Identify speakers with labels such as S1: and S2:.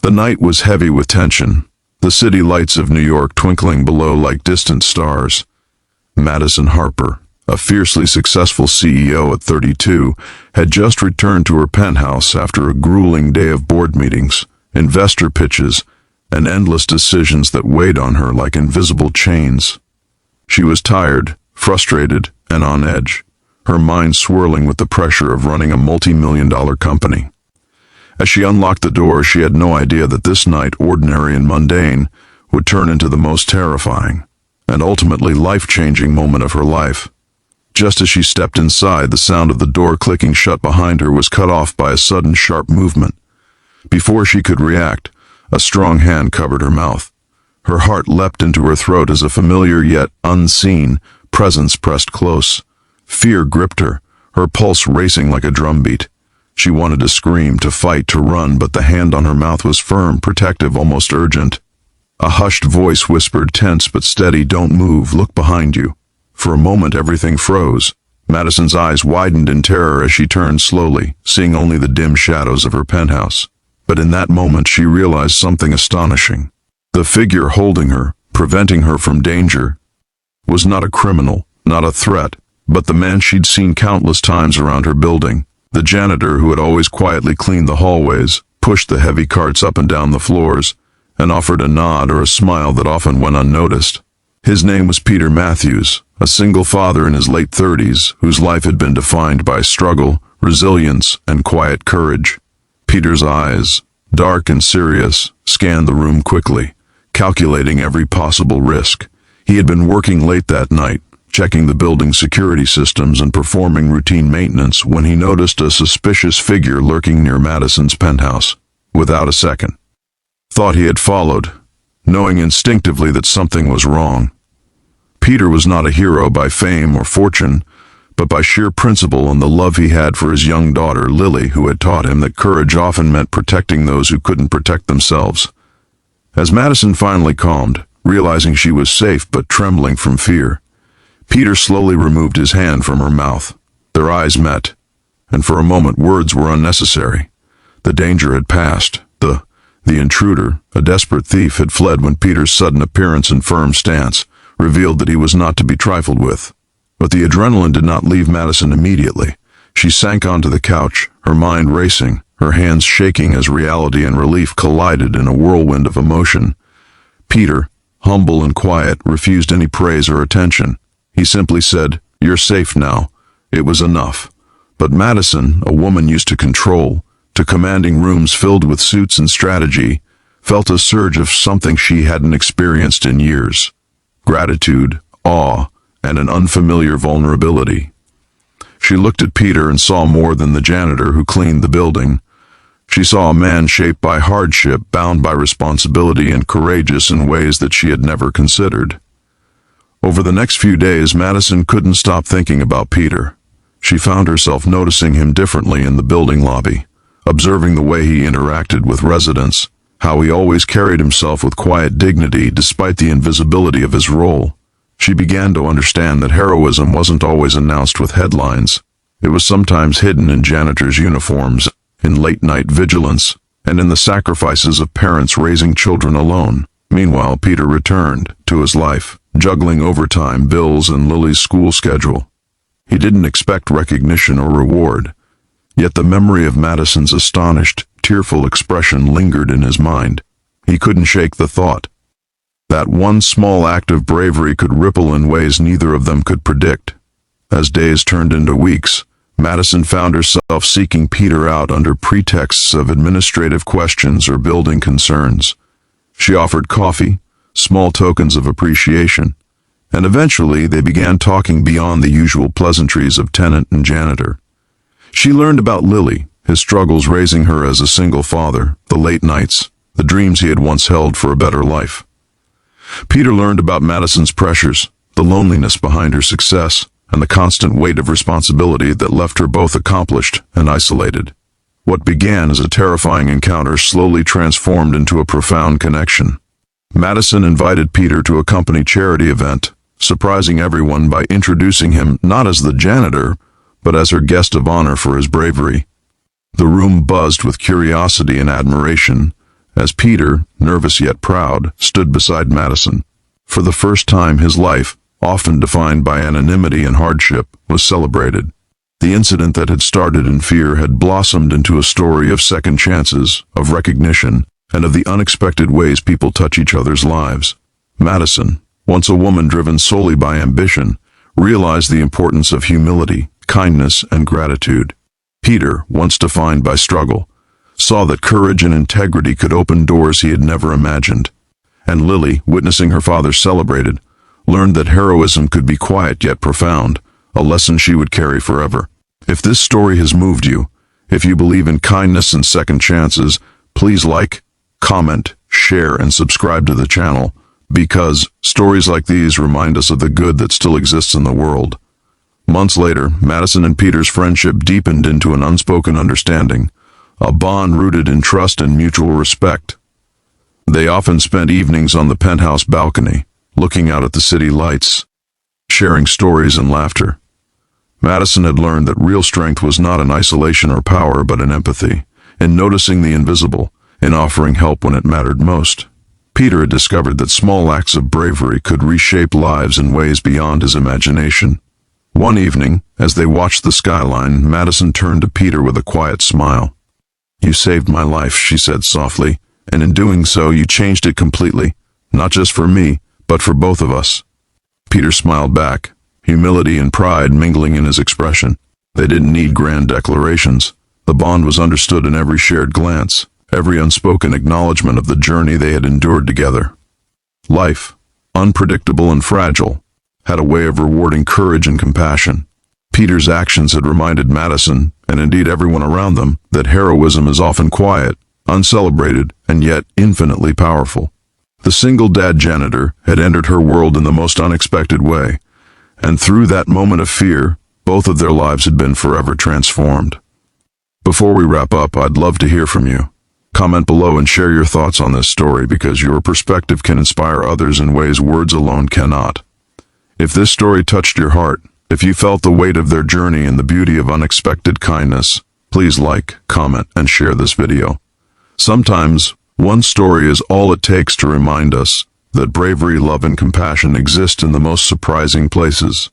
S1: The night was heavy with tension, the city lights of New York twinkling below like distant stars. Madison Harper, a fiercely successful CEO at 32, had just returned to her penthouse after a grueling day of board meetings, investor pitches, and endless decisions that weighed on her like invisible chains. She was tired, frustrated, and on edge, her mind swirling with the pressure of running a multi-million-dollar company. As she unlocked the door, she had no idea that this night, ordinary and mundane, would turn into the most terrifying and ultimately life-changing moment of her life. Just as she stepped inside, the sound of the door clicking shut behind her was cut off by a sudden sharp movement. Before she could react, a strong hand covered her mouth. Her heart leapt into her throat as a familiar yet unseen presence pressed close. Fear gripped her, her pulse racing like a drumbeat. She wanted to scream, to fight, to run, but the hand on her mouth was firm, protective, almost urgent. A hushed voice whispered, tense but steady, "Don't move, look behind you." For a moment everything froze. Madison's eyes widened in terror as she turned slowly, seeing only the dim shadows of her penthouse. But in that moment she realized something astonishing. The figure holding her, preventing her from danger, was not a criminal, not a threat, but the man she'd seen countless times around her building. The janitor who had always quietly cleaned the hallways, pushed the heavy carts up and down the floors, and offered a nod or a smile that often went unnoticed. His name was Peter Matthews, a single father in his late 30s, whose life had been defined by struggle, resilience, and quiet courage. Peter's eyes, dark and serious, scanned the room quickly, calculating every possible risk. He had been working late that night, checking the building's security systems and performing routine maintenance when he noticed a suspicious figure lurking near Madison's penthouse. Without a second thought, he had followed, knowing instinctively that something was wrong. Peter was not a hero by fame or fortune, but by sheer principle and the love he had for his young daughter, Lily, who had taught him that courage often meant protecting those who couldn't protect themselves. As Madison finally calmed, realizing she was safe but trembling from fear, Peter slowly removed his hand from her mouth. Their eyes met, and for a moment words were unnecessary. The danger had passed. The intruder, a desperate thief, had fled when Peter's sudden appearance and firm stance revealed that he was not to be trifled with. But the adrenaline did not leave Madison immediately. She sank onto the couch, her mind racing, her hands shaking as reality and relief collided in a whirlwind of emotion. Peter, humble and quiet, refused any praise or attention. He simply said, "You're safe now." It was enough. But Madison, a woman used to control, to commanding rooms filled with suits and strategy, felt a surge of something she hadn't experienced in years. Gratitude, awe, and an unfamiliar vulnerability. She looked at Peter and saw more than the janitor who cleaned the building. She saw a man shaped by hardship, bound by responsibility, and courageous in ways that she had never considered. Over the next few days, Madison couldn't stop thinking about Peter. She found herself noticing him differently in the building lobby, observing the way he interacted with residents, how he always carried himself with quiet dignity despite the invisibility of his role. She began to understand that heroism wasn't always announced with headlines. It was sometimes hidden in janitors' uniforms, in late-night vigilance, and in the sacrifices of parents raising children alone. Meanwhile, Peter returned to his life, juggling overtime, bills, and Lily's school schedule. He didn't expect recognition or reward, yet the memory of Madison's astonished, tearful expression lingered in his mind. He couldn't shake the thought that one small act of bravery could ripple in ways neither of them could predict. As days turned into weeks, Madison found herself seeking Peter out under pretexts of administrative questions or building concerns. She offered coffee, small tokens of appreciation, and eventually they began talking beyond the usual pleasantries of tenant and janitor. She learned about Lily, his struggles raising her as a single father, the late nights, the dreams he had once held for a better life. Peter learned about Madison's pressures, the loneliness behind her success, and the constant weight of responsibility that left her both accomplished and isolated. What began as a terrifying encounter slowly transformed into a profound connection. Madison invited Peter to a company charity event, surprising everyone by introducing him not as the janitor, but as her guest of honor for his bravery. The room buzzed with curiosity and admiration, as Peter, nervous yet proud, stood beside Madison. For the first time his life, often defined by anonymity and hardship, was celebrated. The incident that had started in fear had blossomed into a story of second chances, of recognition, and of the unexpected ways people touch each other's lives. Madison, once a woman driven solely by ambition, realized the importance of humility, kindness, and gratitude. Peter, once defined by struggle, saw that courage and integrity could open doors he had never imagined. And Lily, witnessing her father celebrated, learned that heroism could be quiet yet profound, a lesson she would carry forever. If this story has moved you, if you believe in kindness and second chances, please like, comment, share, and subscribe to the channel, because stories like these remind us of the good that still exists in the world. Months later, Madison and Peter's friendship deepened into an unspoken understanding, a bond rooted in trust and mutual respect. They often spent evenings on the penthouse balcony, looking out at the city lights, sharing stories and laughter. Madison had learned that real strength was not in isolation or power, but in empathy, in noticing the invisible, in offering help when it mattered most. Peter had discovered that small acts of bravery could reshape lives in ways beyond his imagination. One evening, as they watched the skyline, Madison turned to Peter with a quiet smile. "You saved my life," she said softly, "and in doing so you changed it completely, not just for me, but for both of us." Peter smiled back, humility and pride mingling in his expression. They didn't need grand declarations. The bond was understood in every shared glance, every unspoken acknowledgement of the journey they had endured together. Life, unpredictable and fragile, had a way of rewarding courage and compassion. Peter's actions had reminded Madison, and indeed everyone around them, that heroism is often quiet, uncelebrated, and yet infinitely powerful. The single dad janitor had entered her world in the most unexpected way, and through that moment of fear, both of their lives had been forever transformed. Before we wrap up, I'd love to hear from you. Comment below and share your thoughts on this story, because your perspective can inspire others in ways words alone cannot. If this story touched your heart, if you felt the weight of their journey and the beauty of unexpected kindness, please like, comment, and share this video. Sometimes, one story is all it takes to remind us that bravery, love, and compassion exist in the most surprising places.